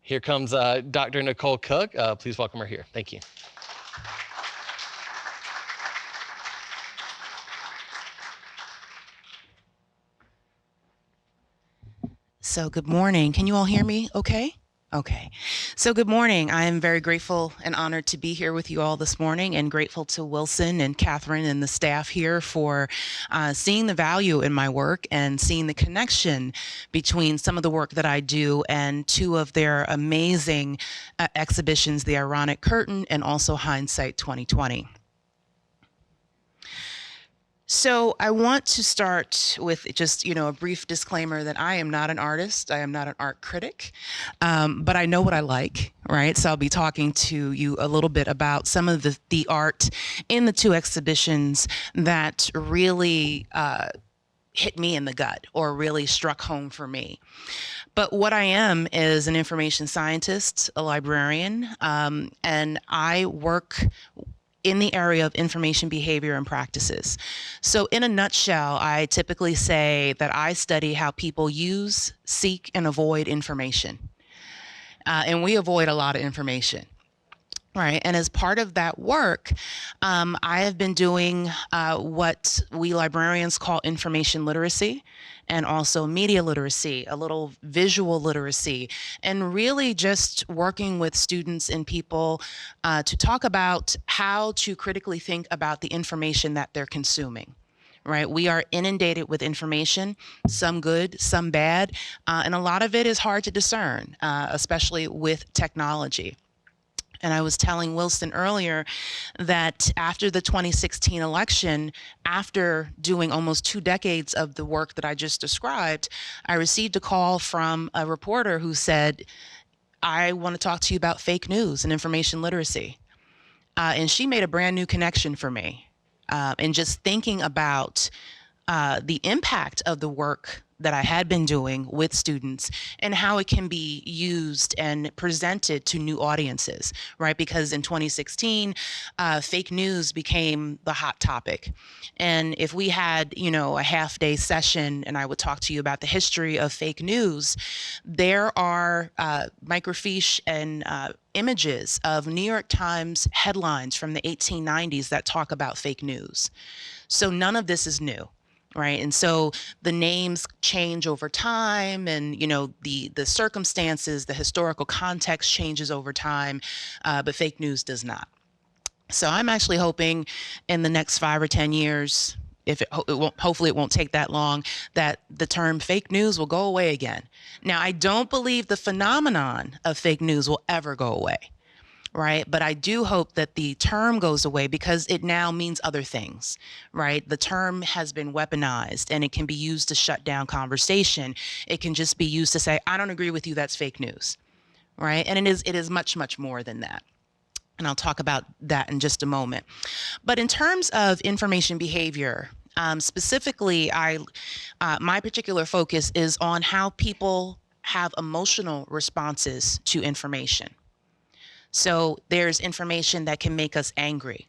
Here comes Dr. Nicole Cooke. Please welcome her here. Thank you. So good morning. Can you all hear me okay? Okay. So good morning. I am very grateful and honored to be here with you all this morning, and grateful to Wilson and Catherine and the staff here for seeing the value in my work and seeing the connection between some of the work that I do and two of their amazing exhibitions, The Ironic Curtain and also Hindsight 2020. So I want to start with just, a brief disclaimer that I am not an artist. I am not an art critic, but I know what I like, right? So I'll be talking to you a little bit about some of the art in the two exhibitions that really hit me in the gut or really struck home for me. But what I am is an information scientist, a librarian, and I work in the area of information behavior and practices. So in a nutshell, I typically say that I study how people use, seek, and avoid information. And we avoid a lot of information. Right. And as part of that work, I have been doing what we librarians call information literacy, and also media literacy, a little visual literacy, and really just working with students and people to talk about how to critically think about the information that they're consuming. Right. We are inundated with information, some good, some bad, and a lot of it is hard to discern, especially with technology. And I was telling Wilson earlier that after the 2016 election, after doing almost 2 decades of the work that I just described, I received a call from a reporter who said, I want to talk to you about fake news and information literacy. And she made a brand new connection for me. And just thinking about the impact of the work that I had been doing with students and how it can be used and presented to new audiences, right? Because in 2016, fake news became the hot topic. And if we had, a half-day session and I would talk to you about the history of fake news, there are microfiche and images of New York Times headlines from the 1890s that talk about fake news. So none of this is new. Right. And so the names change over time and, the circumstances, the historical context changes over time, but fake news does not. So I'm actually hoping in the next 5 or 10 years, hopefully it won't take that long, that the term fake news will go away again. Now, I don't believe the phenomenon of fake news will ever go away. Right. But I do hope that the term goes away because it now means other things. Right. The term has been weaponized and it can be used to shut down conversation. It can just be used to say, I don't agree with you. That's fake news. Right. And it is much, much more than that. And I'll talk about that in just a moment. But in terms of information behavior, specifically, my particular focus is on how people have emotional responses to information. So there's information that can make us angry.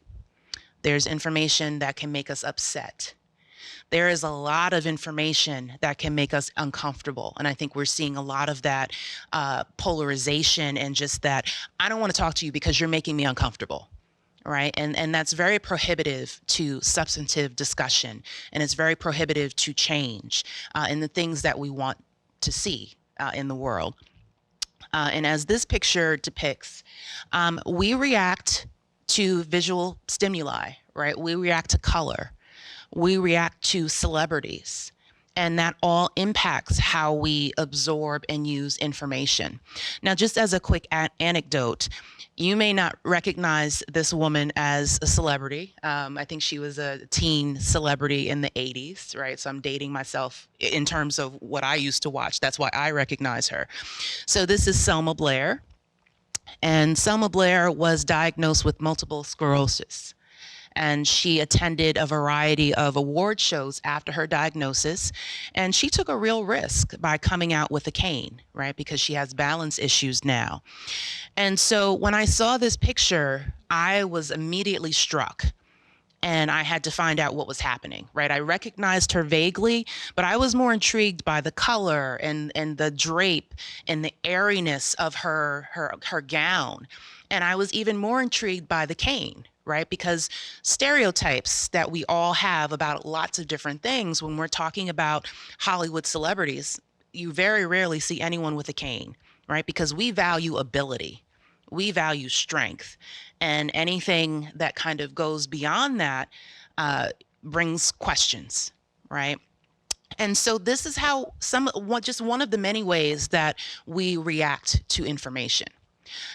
There's information that can make us upset. There is a lot of information that can make us uncomfortable. And I think we're seeing a lot of that polarization and just that, I don't want to talk to you because you're making me uncomfortable. Right. And that's very prohibitive to substantive discussion. And it's very prohibitive to change in the things that we want to see in the world. And as this picture depicts, we react to visual stimuli, right? We react to color. We react to celebrities. And that all impacts how we absorb and use information. Now, just as a quick anecdote, you may not recognize this woman as a celebrity. I think she was a teen celebrity in the 80s, right? So I'm dating myself in terms of what I used to watch. That's why I recognize her. So this is Selma Blair. And Selma Blair was diagnosed with multiple sclerosis. And she attended a variety of award shows after her diagnosis. And she took a real risk by coming out with a cane, right? Because she has balance issues now. And so when I saw this picture, I was immediately struck. and I had to find out what was happening, right? I recognized her vaguely, but I was more intrigued by the color and the drape and the airiness of her gown. And I was even more intrigued by the cane, right? Because stereotypes that we all have about lots of different things, when we're talking about Hollywood celebrities, you very rarely see anyone with a cane, right? Because we value ability, we value strength, and anything that kind of goes beyond that brings questions, right? And so this is how just one of the many ways that we react to information.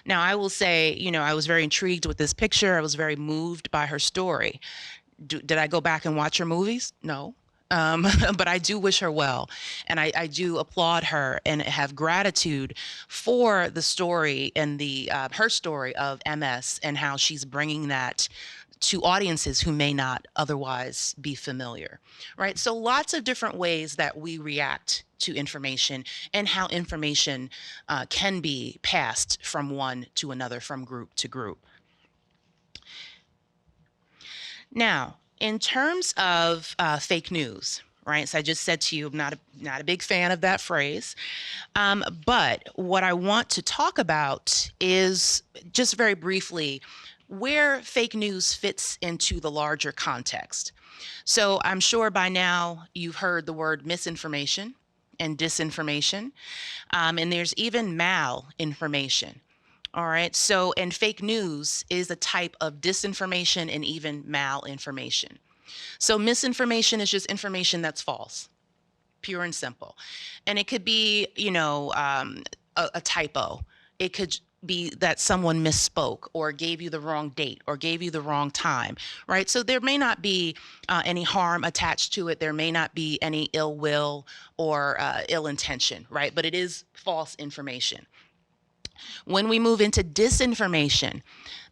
Now, I will say, I was very intrigued with this picture. I was very moved by her story. Did I go back and watch her movies? No. But I do wish her well. And I do applaud her and have gratitude for the story and her story of MS and how she's bringing that to audiences who may not otherwise be familiar, right? So lots of different ways that we react to information and how information can be passed from one to another, from group to group. Now, in terms of fake news, right? So I just said to you, I'm not a big fan of that phrase. But what I want to talk about is just very briefly where fake news fits into the larger context. So I'm sure by now you've heard the word misinformation and disinformation, and there's even malinformation. All right, so and fake news is a type of disinformation and even malinformation. So misinformation is just information that's false, pure and simple. And it could be, a typo. It could be that someone misspoke or gave you the wrong date or gave you the wrong time, right? So there may not be any harm attached to it. There may not be any ill will or ill intention, right? But it is false information. When we move into disinformation,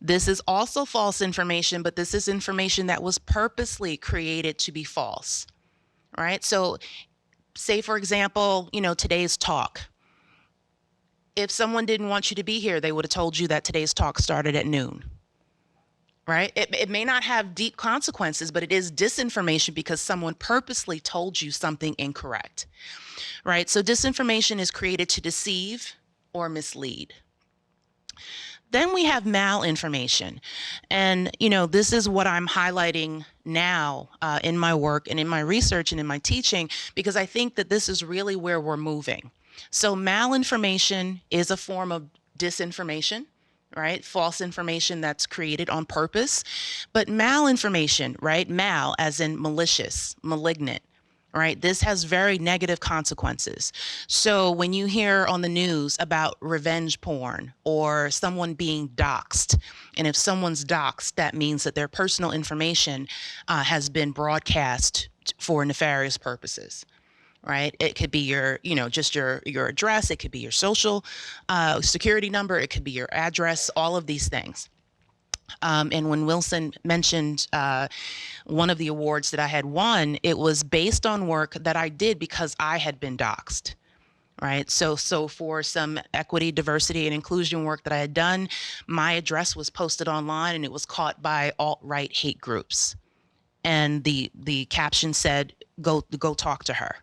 this is also false information, but this is information that was purposely created to be false, right? So say, for example, today's talk. If someone didn't want you to be here, they would have told you that today's talk started at noon, right? It may not have deep consequences, but it is disinformation because someone purposely told you something incorrect, right? So disinformation is created to deceive or mislead. Then we have malinformation. And, this is what I'm highlighting now in my work and in my research and in my teaching, because I think that this is really where we're moving. So malinformation is a form of disinformation, right? False information that's created on purpose. But malinformation, right? Mal as in malicious, malignant. Right? This has very negative consequences. So when you hear on the news about revenge porn or someone being doxxed, and if someone's doxxed, that means that their personal information has been broadcast for nefarious purposes. Right? It could be your, just your address. It could be your social security number. It could be your address, all of these things. And when Wilson mentioned one of the awards that I had won, it was based on work that I did because I had been doxxed, right? So for some equity, diversity, and inclusion work that I had done, my address was posted online and it was caught by alt-right hate groups. And the caption said, go talk to her.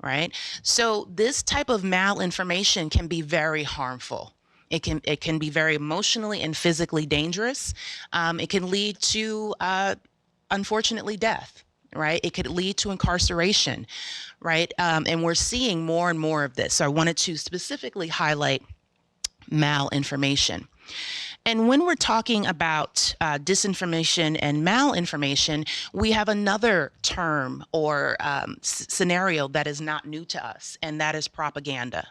Right? So this type of malinformation can be very harmful. It can be very emotionally and physically dangerous. It can lead to, unfortunately, death, right? It could lead to incarceration, right? And we're seeing more and more of this. So I wanted to specifically highlight malinformation. And when we're talking about disinformation and malinformation, we have another term or scenario that is not new to us, and that is propaganda.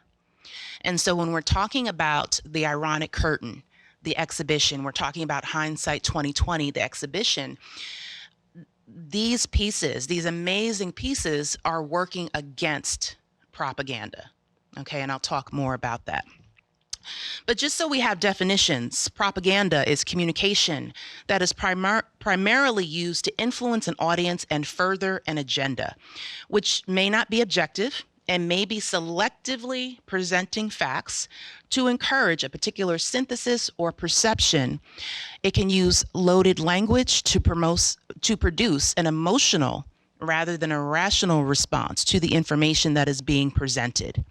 And so when we're talking about the Ironic Curtain, the exhibition, we're talking about Hindsight 2020, the exhibition, these pieces, these amazing pieces are working against propaganda. Okay, and I'll talk more about that. But just so we have definitions, propaganda is communication that is primarily used to influence an audience and further an agenda, which may not be objective and may be selectively presenting facts to encourage a particular synthesis or perception. It can use loaded language to produce an emotional rather than a rational response to the information that is being presented.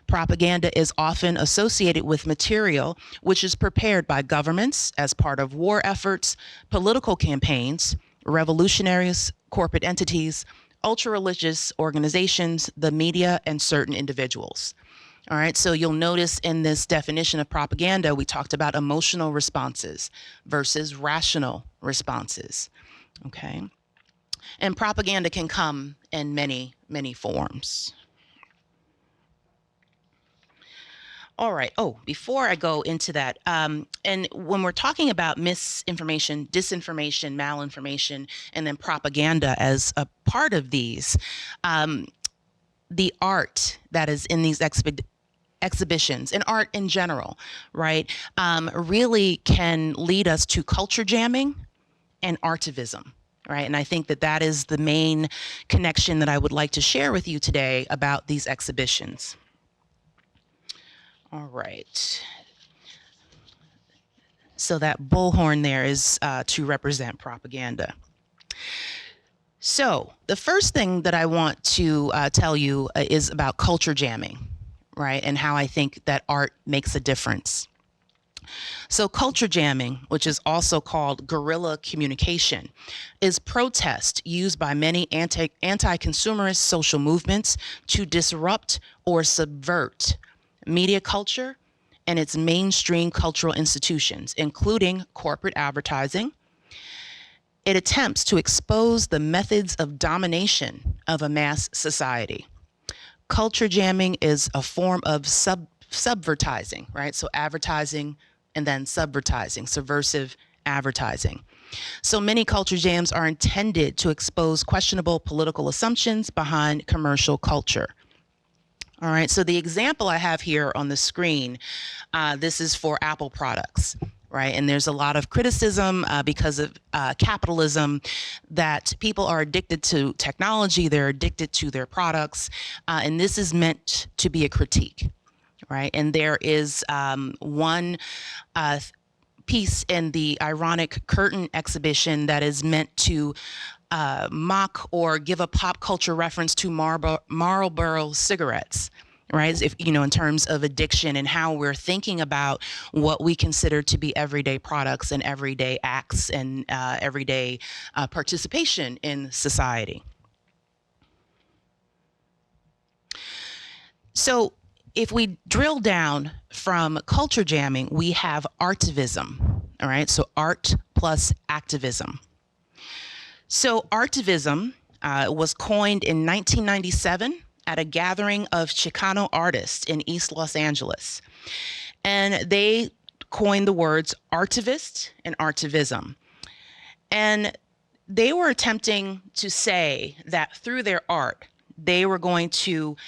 Propaganda is often associated with material which is prepared by governments as part of war efforts, political campaigns, revolutionaries, corporate entities, ultra-religious organizations, the media, and certain individuals. All right, so you'll notice in this definition of propaganda, we talked about emotional responses versus rational responses, okay? And propaganda can come in many, many forms. All right. Oh, before I go into that, and when we're talking about misinformation, disinformation, malinformation, and then propaganda as a part of these, the art that is in these exhibitions and art in general, right, really can lead us to culture jamming and artivism. Right. And I think that that is the main connection that I would like to share with you today about these exhibitions. All right. So that bullhorn there is to represent propaganda. So the first thing that I want to tell you is about culture jamming, right? And how I think that art makes a difference. So culture jamming, which is also called guerrilla communication, is protest used by many anti-consumerist social movements to disrupt or subvert media culture and its mainstream cultural institutions, including corporate advertising. It attempts to expose the methods of domination of a mass society. Culture jamming is a form of subvertising, right? So advertising and then subversive advertising. So many culture jams are intended to expose questionable political assumptions behind commercial culture. All right, so the example I have here on the screen, this is for Apple products, right? And there's a lot of criticism because of capitalism that people are addicted to technology, they're addicted to their products, and this is meant to be a critique, right? And there is one piece in the Ironic Curtain exhibition that is meant to mock or give a pop culture reference to Marlboro cigarettes, right? If, you know, in terms of addiction and how we're thinking about what we consider to be everyday products and everyday acts and everyday participation in society. So if we drill down from culture jamming, we have artivism, all right? So art plus activism. So artivism was coined in 1997 at a gathering of Chicano artists in East Los Angeles. And they coined the words artivist and artivism. And they were attempting to say that through their art, they were going to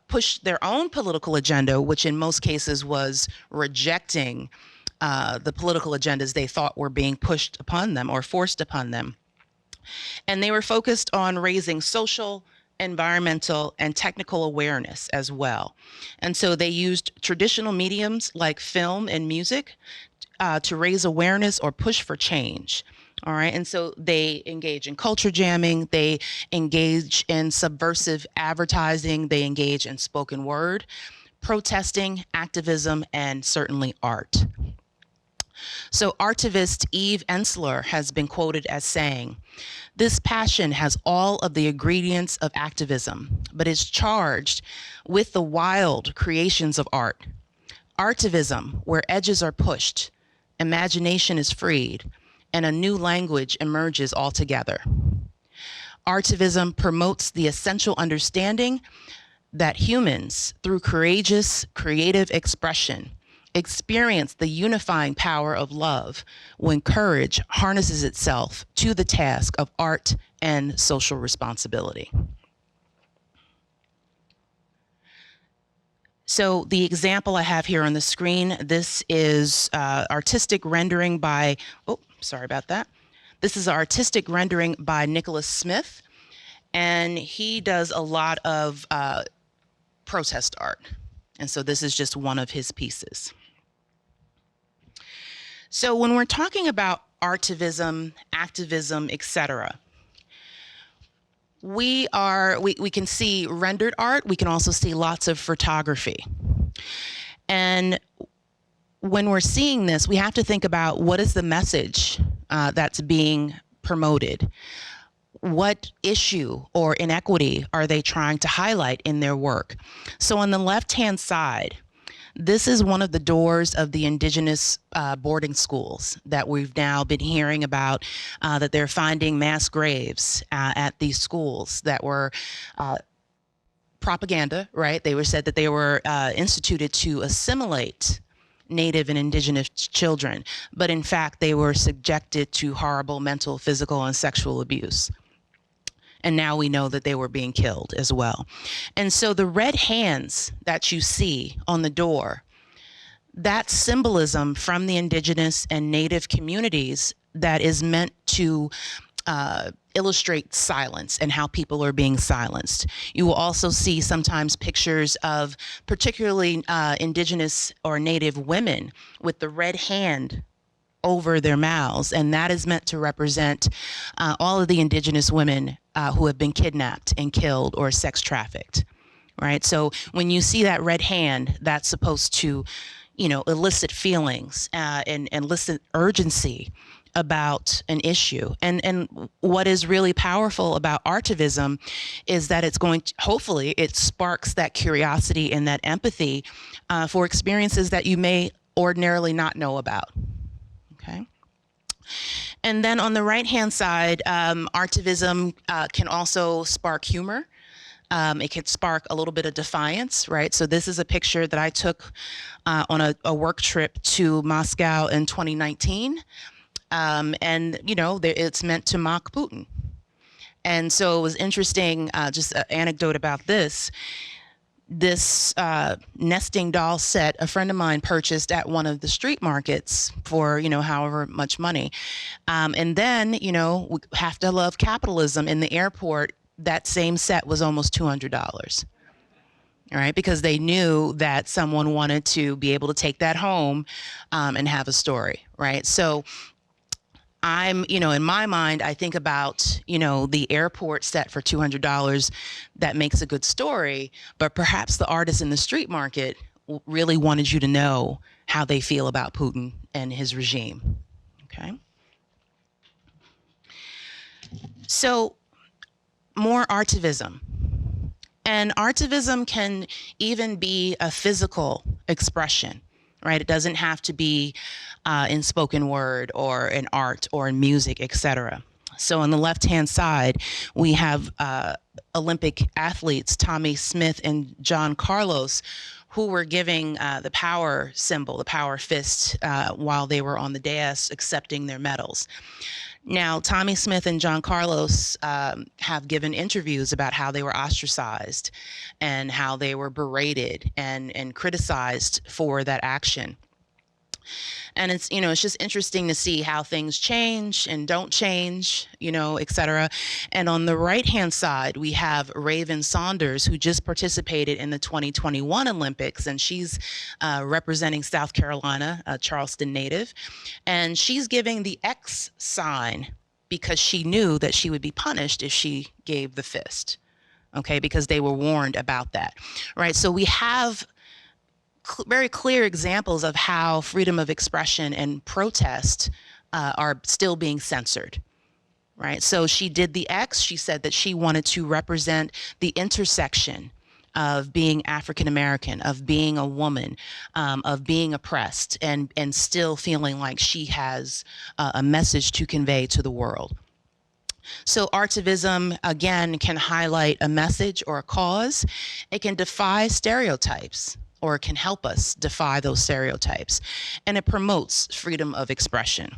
push their own political agenda, which in most cases was rejecting the political agendas they thought were being pushed upon them or forced upon them. And they were focused on raising social, environmental, and technical awareness as well. And so they used traditional mediums like film and music to raise awareness or push for change. All right, and so they engage in culture jamming, they engage in subversive advertising, they engage in spoken word, protesting, activism, and certainly art. So artivist Eve Ensler has been quoted as saying, "This passion has all of the ingredients of activism, but is charged with the wild creations of art. Artivism, where edges are pushed, imagination is freed, and a new language emerges altogether. Artivism promotes the essential understanding that humans, through courageous, creative expression, experience the unifying power of love when courage harnesses itself to the task of art and social responsibility." So the example I have here on the screen, this is artistic rendering by, oh, sorry about that. This is artistic rendering by Nicholas Smith, and he does a lot of protest art. And so this is just one of his pieces. So when we're talking about artivism, activism, etc., we can see rendered art. We can also see lots of photography. And when we're seeing this, we have to think about what is the message that's being promoted. What issue or inequity are they trying to highlight in their work? So on the left-hand side, this is one of the doors of the indigenous boarding schools that we've now been hearing about, that they're finding mass graves at these schools that were propaganda, right? They were said that they were instituted to assimilate Native and indigenous children, but in fact, they were subjected to horrible mental, physical, and sexual abuse. And now we know that they were being killed as well. And so the red hands that you see on the door, that symbolism from the indigenous and Native communities that is meant to illustrate silence and how people are being silenced. You will also see sometimes pictures of particularly indigenous or Native women with the red hand over their mouths, and that is meant to represent all of the indigenous women who have been kidnapped and killed or sex trafficked, right? So when you see that red hand, that's supposed to, you know, elicit feelings and elicit urgency about an issue. And what is really powerful about artivism is that it's going to, hopefully, it sparks that curiosity and that empathy for experiences that you may ordinarily not know about. Okay. And then on the right-hand side, artivism can also spark humor. It can spark a little bit of defiance, right? So this is a picture that I took on a work trip to Moscow in 2019. And, you know, it's meant to mock Putin. And so it was interesting, just an anecdote about this. This nesting doll set a friend of mine purchased at one of the street markets for, you know, however much money. And then, you know, we have to love capitalism. In the airport, that same set was almost $200. All right, because they knew that someone wanted to be able to take that home and have a story, right? So you know, in my mind, I think about, you know, the airport set for $200 that makes a good story, but perhaps the artist in the street market really wanted you to know how they feel about Putin and his regime, okay? So more artivism. And artivism can even be a physical expression, right? It doesn't have to be in spoken word or in art or in music, etc. So on the left-hand side, we have Olympic athletes, Tommy Smith and John Carlos, who were giving the power symbol, the power fist, while they were on the dais accepting their medals. Now, Tommy Smith and John Carlos have given interviews about how they were ostracized and how they were berated and criticized for that action. And it's, you know, it's just interesting to see how things change and don't change, you know, et cetera. And on the right-hand side, we have Raven Saunders, who just participated in the 2021 Olympics, and she's representing South Carolina, a Charleston native. And she's giving the X sign because she knew that she would be punished if she gave the fist, okay, because they were warned about that, right? So we have very clear examples of how freedom of expression and protest are still being censored, right? So she did the X. She said that she wanted to represent the intersection of being African American, of being a woman, of being oppressed, and still feeling like she has a message to convey to the world. So artivism, again, can highlight a message or a cause. It can defy stereotypes, or it can help us defy those stereotypes. And it promotes freedom of expression.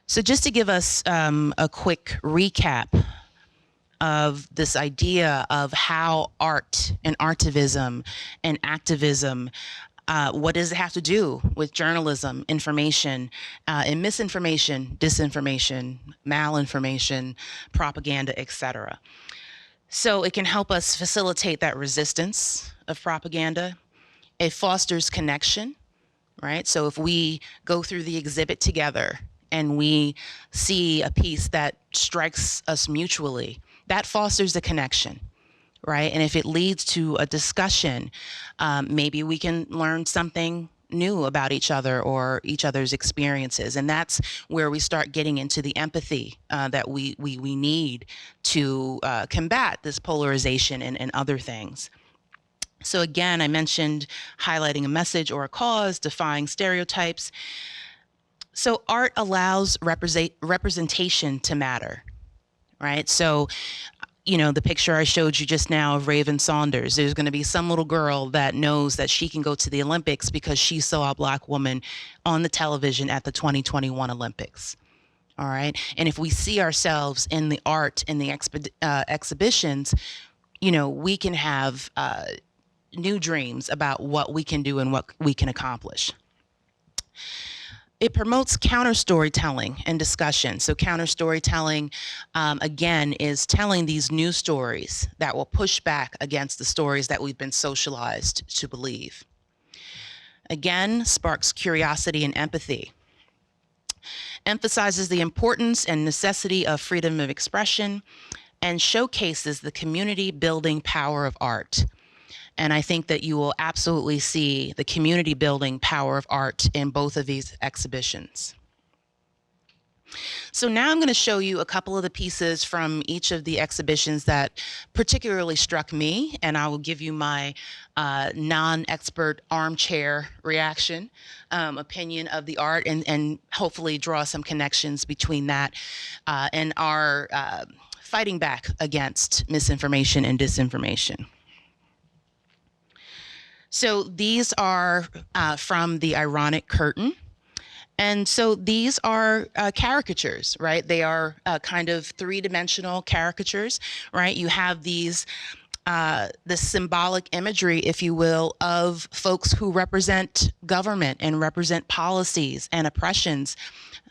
So just to give us a quick recap of this idea of how art and artivism and activism, what does it have to do with journalism, information, and misinformation, disinformation, malinformation, propaganda, etc. So it can help us facilitate that resistance of propaganda. It fosters connection, right? So if we go through the exhibit together and we see a piece that strikes us mutually, that fosters a connection, right? And if it leads to a discussion, maybe we can learn something new about each other or each other's experiences. And that's where we start getting into the empathy that we need to combat this polarization and other things. So again, I mentioned highlighting a message or a cause, defying stereotypes. So art allows representation to matter, right? So, you know, the picture I showed you just now of Raven Saunders, there's going to be some little girl that knows that she can go to the Olympics because she saw a Black woman on the television at the 2021 Olympics. All right. And if we see ourselves in the art, in the exhibitions, you know, we can have new dreams about what we can do and what we can accomplish. It promotes counter storytelling and discussion. So counter storytelling, again, is telling these new stories that will push back against the stories that we've been socialized to believe. Again, sparks curiosity and empathy. Emphasizes the importance and necessity of freedom of expression and showcases the community building power of art. And I think that you will absolutely see the community building power of art in both of these exhibitions. So now I'm going to show you a couple of the pieces from each of the exhibitions that particularly struck me, and I will give you my non-expert armchair reaction, opinion of the art, and hopefully draw some connections between that and our fighting back against misinformation and disinformation. So these are from the Ironic Curtain. And so these are caricatures, right? They are kind of three-dimensional caricatures, right? You have these, the symbolic imagery, if you will, of folks who represent government and represent policies and oppressions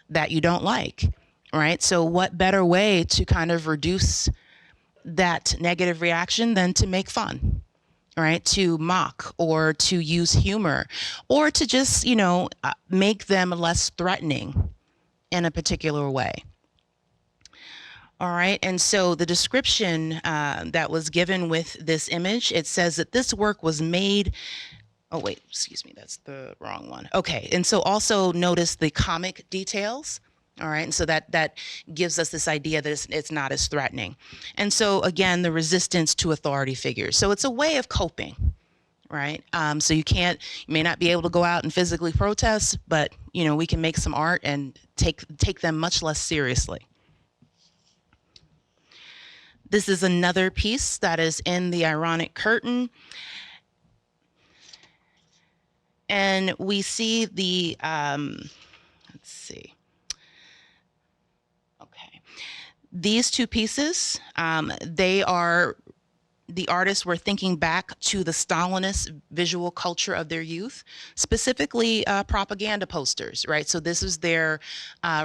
that you don't like, right? So what better way to kind of reduce that negative reaction than to make fun? Right, to mock or to use humor or to just, you know, make them less threatening in a particular way. All right, and so the description that was given with this image, it says that this work was made, oh wait, excuse me, that's the wrong one. Okay, and so also notice the comic details. All right, and so that gives us this idea that it's not as threatening. And so again, the resistance to authority figures. So it's a way of coping, right? So you may not be able to go out and physically protest, but you know, we can make some art and take them much less seriously. This is another piece that is in the Ironic Curtain. And we see the, let's see. These two pieces, they are, the artists were thinking back to the Stalinist visual culture of their youth, specifically propaganda posters, right? So this is their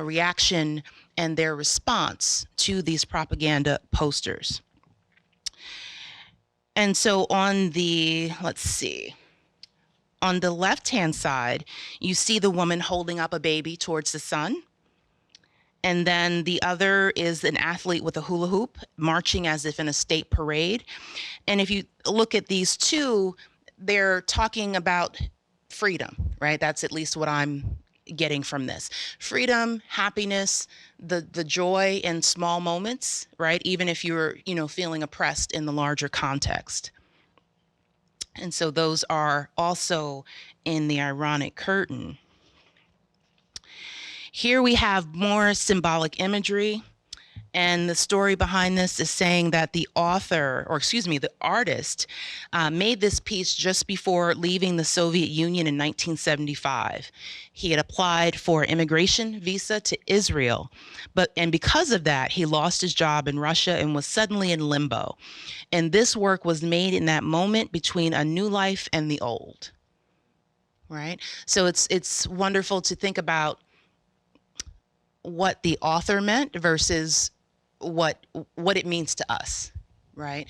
reaction and their response to these propaganda posters. And so on the, let's see, on the left-hand side, you see the woman holding up a baby towards the sun. And then the other is an athlete with a hula hoop marching as if in a state parade. And if you look at these two, they're talking about freedom, right? That's at least what I'm getting from this. Freedom, happiness, the joy in small moments, right? Even if you're, you know, feeling oppressed in the larger context. And so those are also in the Ironic Curtain. Here we have more symbolic imagery, and the story behind this is saying that the author, or excuse me, the artist, made this piece just before leaving the Soviet Union in 1975. He had applied for immigration visa to Israel, and because of that, he lost his job in Russia and was suddenly in limbo. And this work was made in that moment between a new life and the old, right? So it's wonderful to think about what the author meant versus what it means to us, right?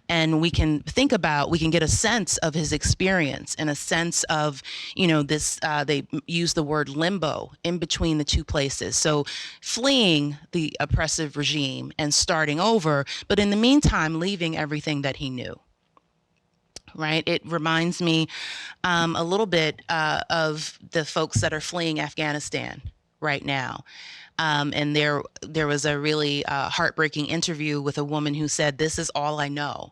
And we can get a sense of his experience and a sense of, this, they use the word limbo, in between the two places. So fleeing the oppressive regime and starting over, but in the meantime, leaving everything that he knew. Right. It reminds me a little bit of the folks that are fleeing Afghanistan right now. And there was a really heartbreaking interview with a woman who said, "This is all I know."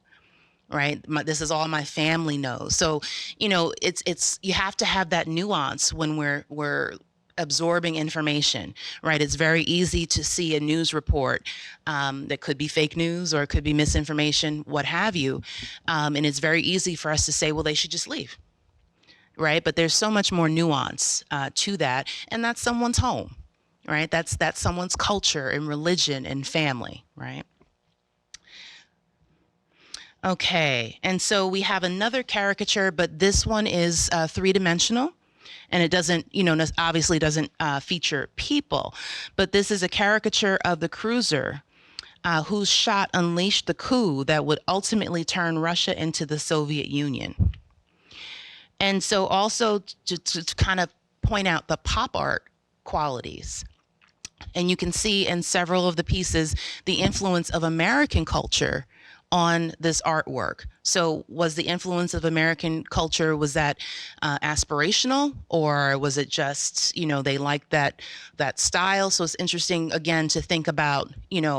Right. This is all my family knows. So, it's you have to have that nuance when we're absorbing information, right? It's very easy to see a news report that could be fake news or it could be misinformation, what have you. And it's very easy for us to say, well, they should just leave, right? But there's so much more nuance to that. And that's someone's home, right? That's someone's culture and religion and family, right? Okay, and so we have another caricature, but this one is three-dimensional, and it doesn't, obviously doesn't feature people, but this is a caricature of the cruiser whose shot unleashed the coup that would ultimately turn Russia into the Soviet Union. And so also to kind of point out the pop art qualities. And you can see in several of the pieces the influence of American culture on this artwork. So was the influence of American culture, was that aspirational, or was it just, they liked that style? So it's interesting, again, to think about,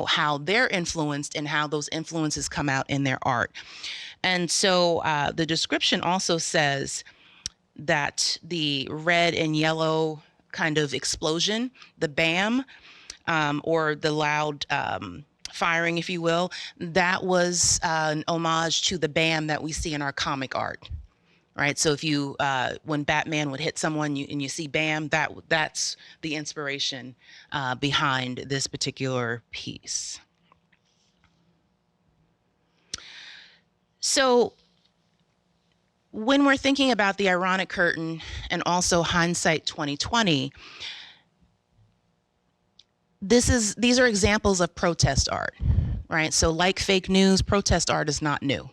how they're influenced and how those influences come out in their art. And so the description also says that the red and yellow kind of explosion, the BAM, or the loud firing, if you will, that was an homage to the BAM that we see in our comic art, right? So if you, when Batman would hit someone and you see BAM, that's the inspiration behind this particular piece. So when we're thinking about the ironic curtain and also hindsight 2020, these are examples of protest art, right? So like fake news, protest art is not new.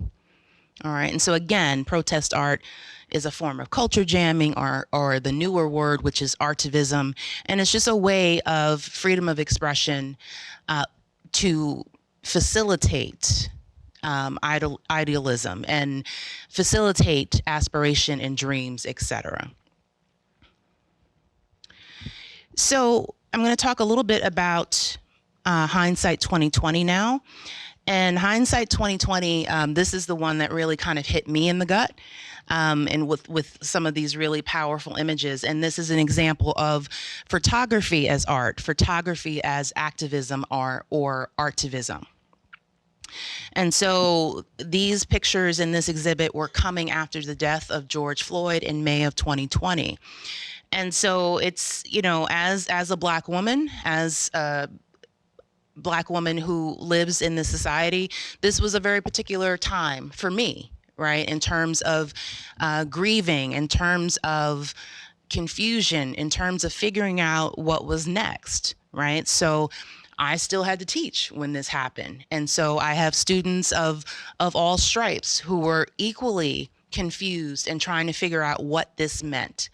All right. And so again, protest art is a form of culture jamming, or the newer word, which is artivism. And it's just a way of freedom of expression to facilitate idealism and facilitate aspiration and dreams, etc. So I'm going to talk a little bit about hindsight 2020 now. And hindsight 2020, this is the one that really kind of hit me in the gut, and with some of these really powerful images. And this is an example of photography as art, photography as activism or artivism. And so these pictures in this exhibit were coming after the death of George Floyd in May of 2020. And so it's, as a Black woman, who lives in this society, this was a very particular time for me, right? In terms of grieving, in terms of confusion, in terms of figuring out what was next, right? So I still had to teach when this happened. And so I have students of all stripes who were equally confused and trying to figure out what this meant.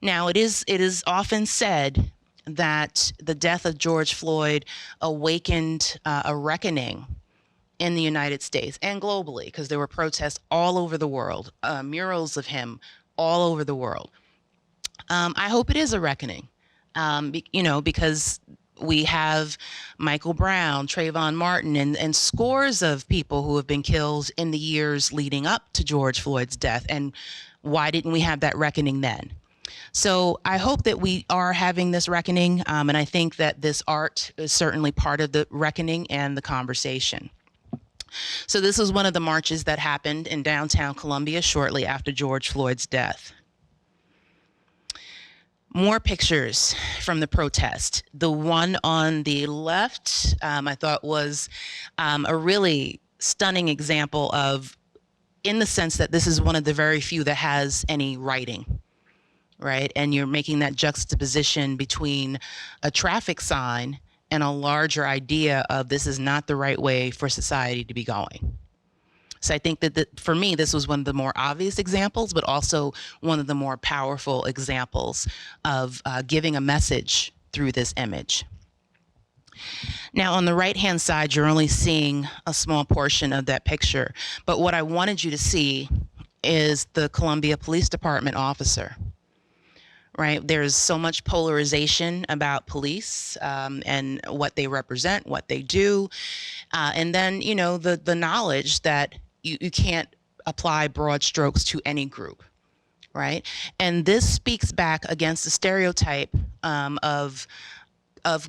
Now, it is often said that the death of George Floyd awakened a reckoning in the United States and globally, because there were protests all over the world, murals of him all over the world. I hope it is a reckoning, because we have Michael Brown, Trayvon Martin, and scores of people who have been killed in the years leading up to George Floyd's death. And why didn't we have that reckoning then? So I hope that we are having this reckoning, and I think that this art is certainly part of the reckoning and the conversation. So this was one of the marches that happened in downtown Columbia shortly after George Floyd's death. More pictures from the protest. The one on the left, I thought was a really stunning example of, in the sense that this is one of the very few that has any writing, right? And you're making that juxtaposition between a traffic sign and a larger idea of this is not the right way for society to be going, So I think that for me, this was one of the more obvious examples, but also one of the more powerful examples of giving a message through this image. Now, on the right-hand side, you're only seeing a small portion of that picture, but what I wanted you to see is the Columbia Police Department officer. Right, there's so much polarization about police and what they represent, what they do, and then the knowledge that you can't apply broad strokes to any group, right? And this speaks back against the stereotype of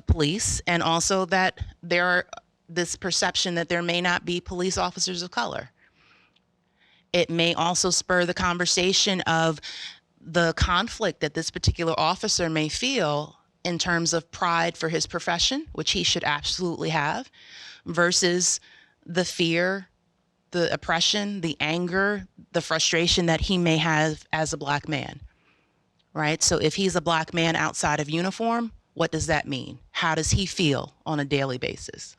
police, and also that there are this perception that there may not be police officers of color. It may also spur the conversation of the conflict that this particular officer may feel in terms of pride for his profession, which he should absolutely have, versus the fear, the oppression, the anger, the frustration that he may have as a Black man, right? So if he's a Black man outside of uniform, what does that mean? How does he feel on a daily basis?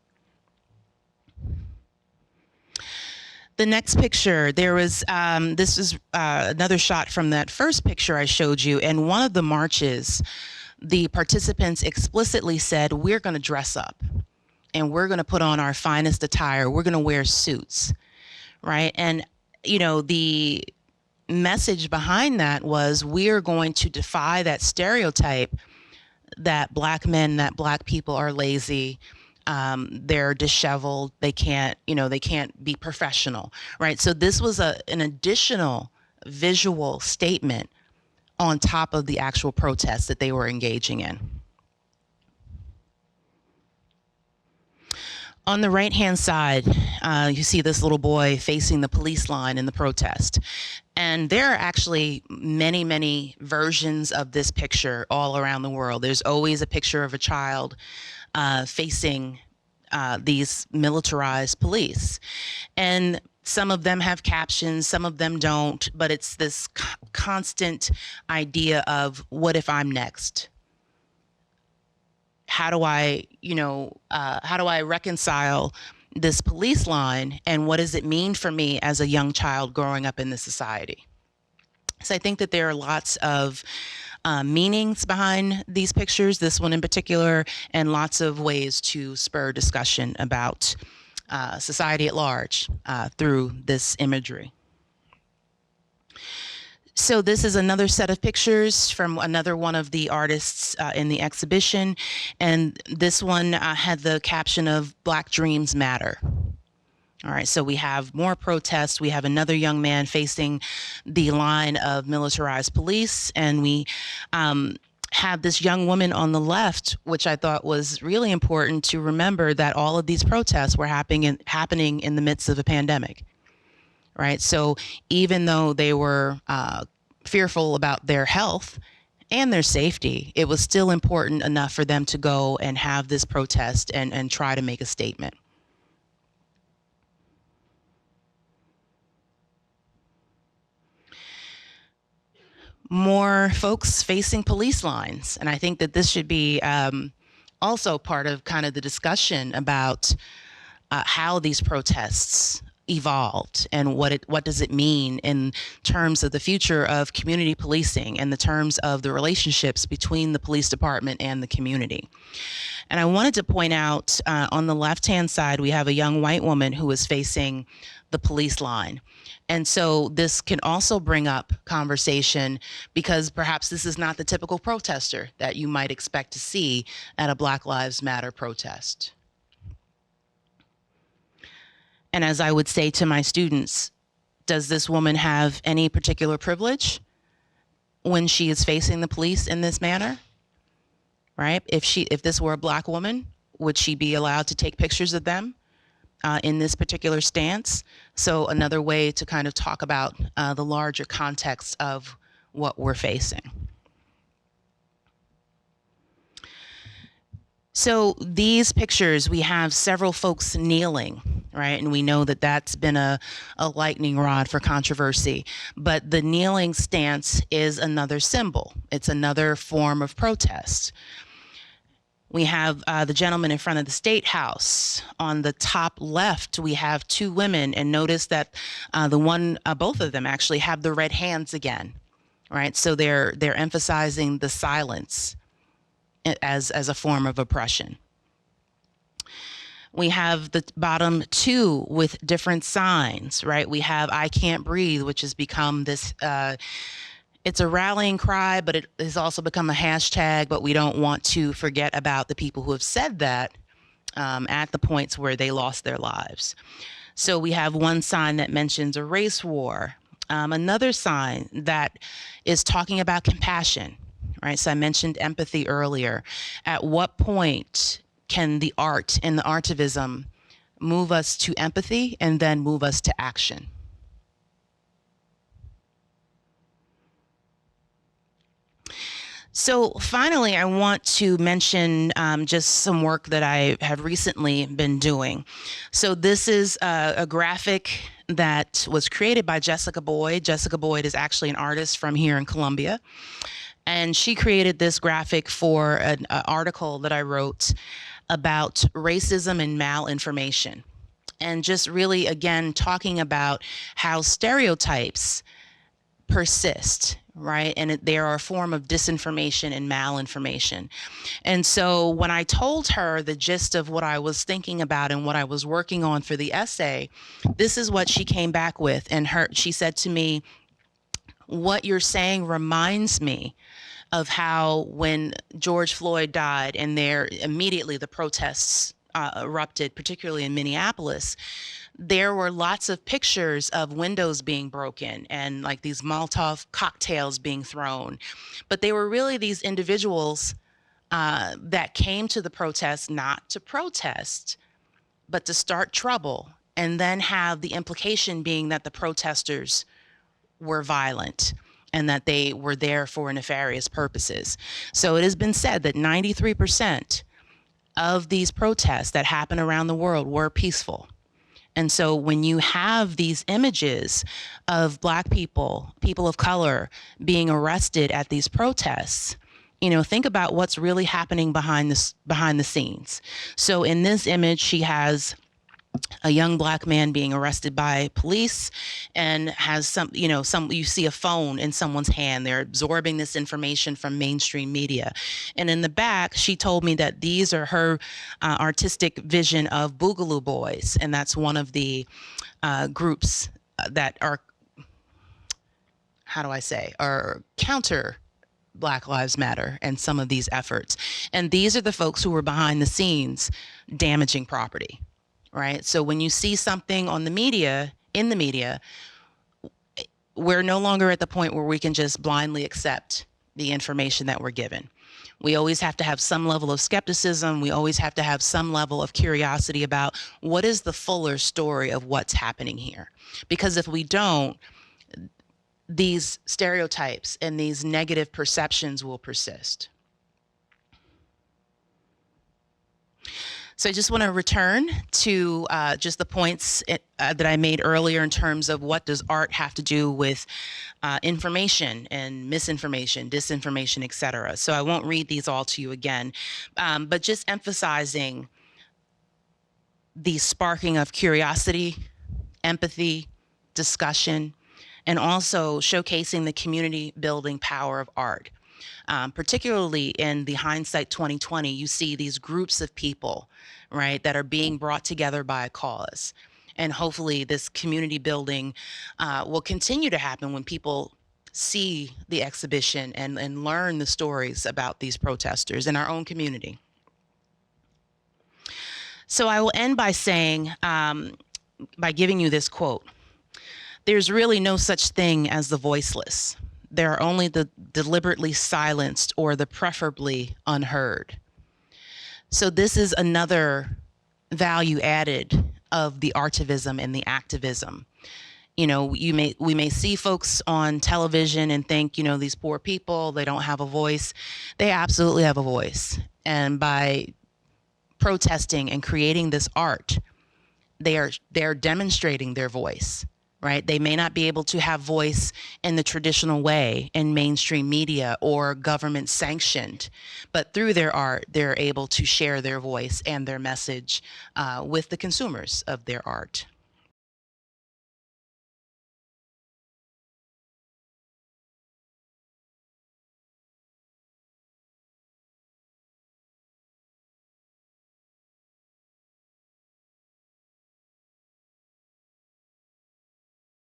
The next picture, there was, this is another shot from that first picture I showed you. And one of the marches, the participants explicitly said, we're going to dress up and we're going to put on our finest attire. We're going to wear suits, right? And, the message behind that was we're going to defy that stereotype that Black men, that Black people are lazy, they're disheveled, they can't be professional, right? So this was an additional visual statement on top of the actual protests that they were engaging in. On the right-hand side, you see this little boy facing the police line in the protest. And there are actually many, many versions of this picture all around the world. There's always a picture of a child facing these militarized police. And some of them have captions, some of them don't, but it's this constant idea of what if I'm next? How do I reconcile this police line, and what does it mean for me as a young child growing up in this society? So I think that there are lots of meanings behind these pictures, this one in particular, and lots of ways to spur discussion about society at large through this imagery. So this is another set of pictures from another one of the artists in the exhibition. And this one had the caption of Black Dreams Matter. All right, so we have more protests. We have another young man facing the line of militarized police. And we have this young woman on the left, which I thought was really important to remember that all of these protests were happening in the midst of a pandemic. Right. So even though they were fearful about their health and their safety, it was still important enough for them to go and have this protest and try to make a statement. More folks facing police lines. And I think that this should be also part of kind of the discussion about how these protests evolved and what does it mean in terms of the future of community policing and the terms of the relationships between the police department and the community. And I wanted to point out on the left-hand side, we have a young white woman who is facing the police line. And so this can also bring up conversation because perhaps this is not the typical protester that you might expect to see at a Black Lives Matter protest. And as I would say to my students, does this woman have any particular privilege when she is facing the police in this manner? Right? If this were a Black woman, would she be allowed to take pictures of them in this particular stance? So another way to kind of talk about the larger context of what we're facing. So these pictures, we have several folks kneeling, right? And we know that that's been a lightning rod for controversy. But the kneeling stance is another symbol. It's another form of protest. We have the gentleman in front of the State House. On the top left, we have two women, and notice that both of them actually have the red hands again, right? So they're emphasizing the silence as a form of oppression. We have the bottom two with different signs, right? We have "I can't breathe," which has become this, it's a rallying cry, but it has also become a hashtag, but we don't want to forget about the people who have said that at the points where they lost their lives. So we have one sign that mentions a race war, another sign that is talking about compassion, right? So I mentioned empathy earlier. At what point can the art and the artivism move us to empathy and then move us to action? So finally, I want to mention just some work that I have recently been doing. So this is a graphic that was created by Jessica Boyd. Jessica Boyd is actually an artist from here in Columbia. And she created this graphic for an article that I wrote about racism and malinformation. And just really, again, talking about how stereotypes persist, right? And they are a form of disinformation and malinformation. And so when I told her the gist of what I was thinking about and what I was working on for the essay, this is what she came back with. And she said to me, "What you're saying reminds me of how when George Floyd died and immediately the protests erupted, particularly in Minneapolis, there were lots of pictures of windows being broken and like these Molotov cocktails being thrown. But they were really these individuals that came to the protest not to protest, but to start trouble, and then have the implication being that the protesters were violent and that they were there for nefarious purposes." So it has been said that 93% of these protests that happen around the world were peaceful. And so when you have these images of Black people, people of color being arrested at these protests, think about what's really happening behind the scenes. So in this image, she has a young Black man being arrested by police and has you see a phone in someone's hand. They're absorbing this information from mainstream media. And in the back, she told me that these are her artistic vision of Boogaloo Boys. And that's one of the groups that are, are counter Black Lives Matter and some of these efforts. And these are the folks who were behind the scenes damaging property. Right? So when you see something in the media, we're no longer at the point where we can just blindly accept the information that we're given. We always have to have some level of skepticism. We always have to have some level of curiosity about what is the fuller story of what's happening here. Because if we don't, these stereotypes and these negative perceptions will persist. So I just want to return to just the points that I made earlier in terms of what does art have to do with information and misinformation, disinformation, et cetera. So I won't read these all to you again, but just emphasizing the sparking of curiosity, empathy, discussion, and also showcasing the community building power of art. Particularly in the Hindsight 2020, you see these groups of people, right, that are being brought together by a cause. And hopefully this community building will continue to happen when people see the exhibition and learn the stories about these protesters in our own community. So I will end by saying, by giving you this quote: "There's really no such thing as the voiceless. There are only the deliberately silenced or the preferably unheard." So this is another value added of the artivism and the activism. We may see folks on television and think, these poor people, they don't have a voice. They absolutely have a voice. And by protesting and creating this art, they are demonstrating their voice. right? They may not be able to have voice in the traditional way in mainstream media or government sanctioned, but through their art, they're able to share their voice and their message with the consumers of their art.